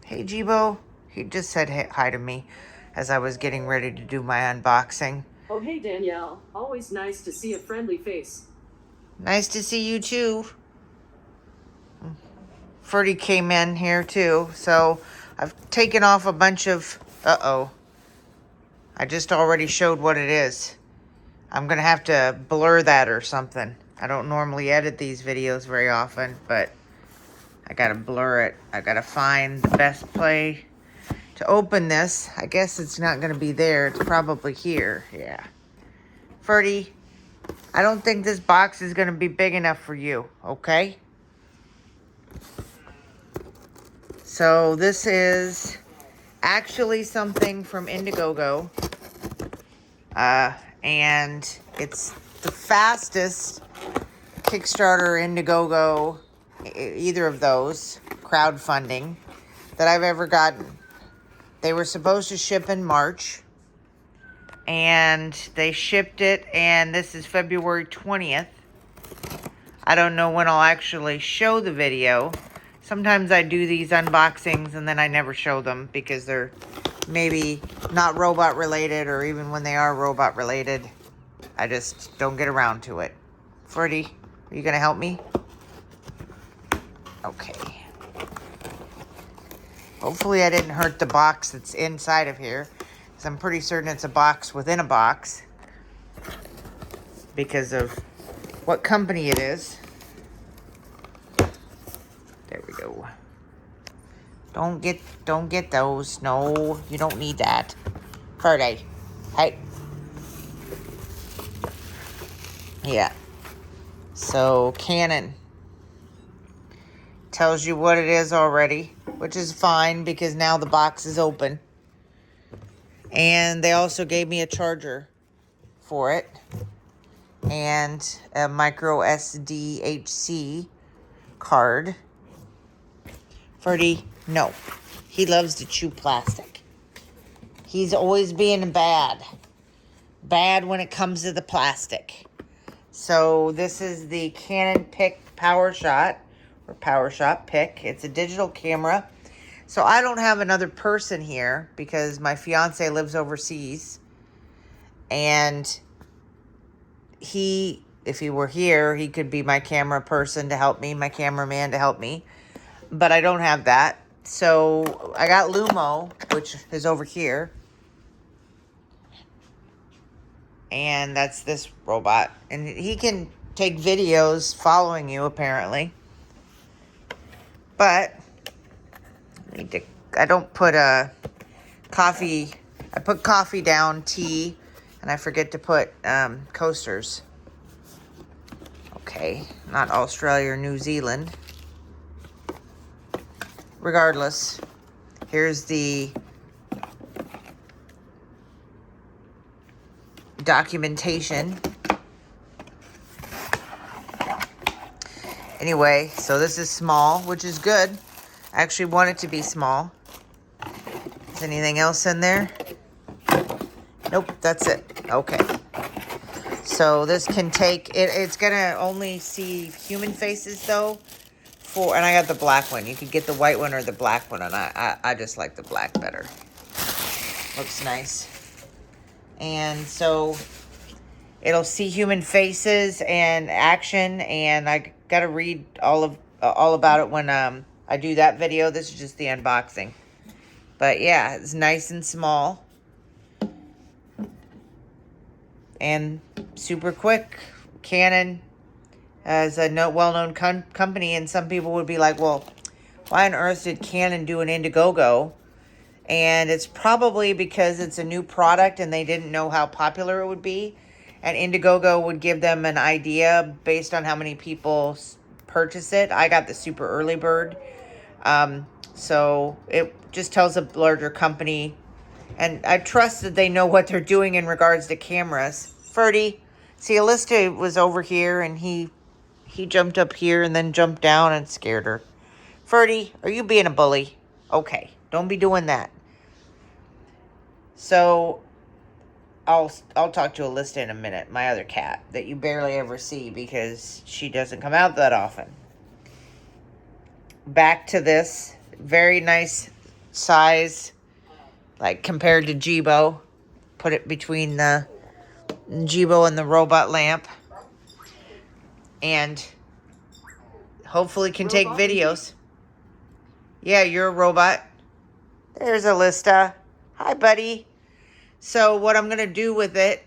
Hey, Jibo. He just said hi to me as I was getting ready to do my unboxing. Oh, hey, Danielle. Always nice to see a friendly face. Nice to see you, too. Ferdy came in here, too. So I've taken off a bunch of... Uh-oh. I just already showed what it is. I'm going to have to blur that or something. I don't normally edit these videos very often, but I got to blur it. I got to find the best play to open this. I guess it's not going to be there. It's probably here. Yeah. Ferdy, I don't think this box is going to be big enough for you, okay? So this is actually something from Indiegogo. And it's the fastest Kickstarter, Indiegogo, either of those, crowdfunding that I've ever gotten. They were supposed to ship in March, and they shipped it, and this is February 20th. I don't know when I'll actually show the video. Sometimes I do these unboxings and then I never show them because they're maybe not robot related, or even when they are robot related, I just don't get around to it. Ferdy, are you going to help me? Okay. Hopefully I didn't hurt the box that's inside of here, because I'm pretty certain it's a box within a box because of what company it is. There we go. Don't get those. No, you don't need that. Ferdy. Hey. Yeah. So Canon tells you what it is already, which is fine because now the box is open. And they also gave me a charger for it and a micro SDHC card. Ferdy, no. He loves to chew plastic. He's always being bad. Bad when it comes to the plastic. So this is the Canon PowerShot Pick. It's a digital camera. So I don't have another person here because my fiance lives overseas. And if he were here, he could be my camera person to help me, my cameraman to help me. But I don't have that. So I got Lumo, which is over here. And that's this robot. And he can take videos following you, apparently. But I don't put coffee. I put coffee down, tea, and I forget to put coasters. Okay, not Australia or New Zealand. Regardless, here's the documentation. Anyway, so this is small, which is good. I actually want it to be small. Is anything else in there? Nope, that's it. Okay. So this can take, it's going to only see human faces though. And I got the black one. You could get the white one or the black one, and I just like the black better. Looks nice. And so it'll see human faces and action, and I got to read all about it when I do that video. This is just the unboxing. But yeah, it's nice and small. And super quick. Canon is a well-known company, and some people would be like, well, why on earth did Canon do an Indiegogo? And it's probably because it's a new product and they didn't know how popular it would be. And Indiegogo would give them an idea based on how many people purchase it. I got the super early bird. So it just tells a larger company. And I trust that they know what they're doing in regards to cameras. Ferdy, see, Alista was over here and he jumped up here and then jumped down and scared her. Ferdy, are you being a bully? Okay, don't be doing that. So I'll talk to Alista in a minute, my other cat that you barely ever see because she doesn't come out that often. Back to this very nice size, like compared to Jibo. Put it between the Jibo and the robot lamp. And hopefully can take Robot videos. Yeah, you're a robot. There's Alista. Hi, buddy. So what I'm going to do with it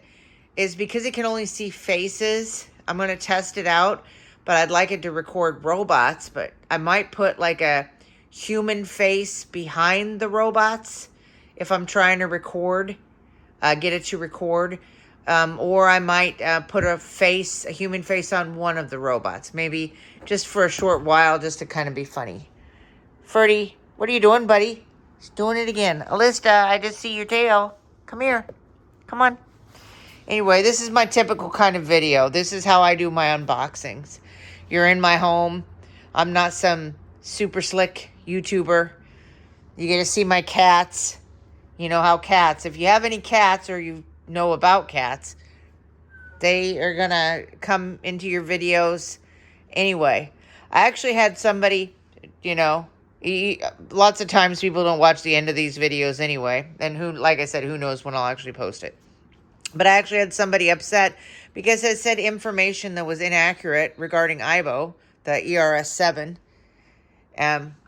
is, because it can only see faces, I'm going to test it out, but I'd like it to record robots, but I might put like a human face behind the robots if I'm trying to record, get it to record. Or I might put a human face on one of the robots, maybe just for a short while, just to kind of be funny. Ferdy, what are you doing, buddy? He's doing it again. Alista, I just see your tail. Come here. Come on. Anyway, this is my typical kind of video. This is how I do my unboxings. You're in my home. I'm not some super slick YouTuber. You get to see my cats. You know how cats, if you have any cats or you know about cats, they are going to come into your videos anyway. I actually had somebody, lots of times people don't watch the end of these videos anyway. And like I said, who knows when I'll actually post it. But I actually had somebody upset because it said information that was inaccurate regarding IBO, the ERS7,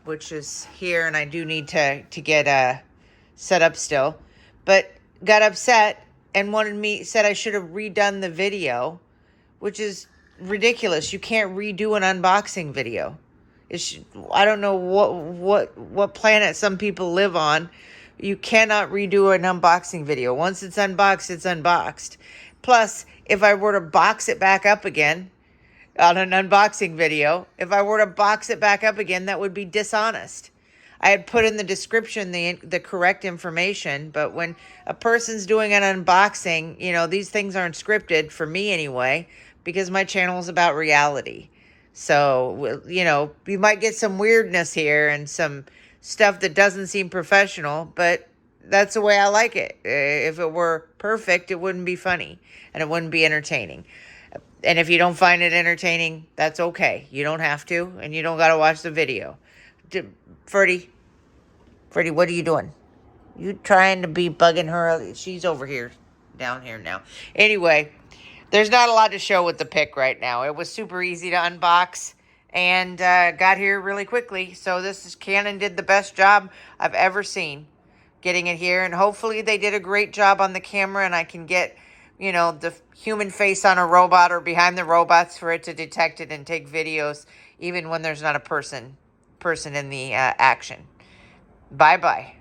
which is here, and I do need to get set up still. But got upset and said I should have redone the video, which is ridiculous. You can't redo an unboxing video. I don't know what planet some people live on. You cannot redo an unboxing video. Once it's unboxed, it's unboxed. Plus, if I were to box it back up again on an unboxing video, if I were to box it back up again, that would be dishonest. I had put in the description the correct information, but when a person's doing an unboxing, these things aren't scripted, for me anyway, because my channel is about reality. So, you might get some weirdness here and some stuff that doesn't seem professional, but that's the way I like it. If it were perfect, it wouldn't be funny and it wouldn't be entertaining. And if you don't find it entertaining, that's okay. You don't have to, and you don't got to watch the video. Ferdy, what are you doing? You trying to be bugging her? She's over here, down here now. Anyway, there's not a lot to show with the pick right now. It was super easy to unbox and got here really quickly. So Canon did the best job I've ever seen getting it here. And hopefully they did a great job on the camera, and I can get, the human face on a robot or behind the robots for it to detect it and take videos, even when there's not a person in the action. Bye-bye.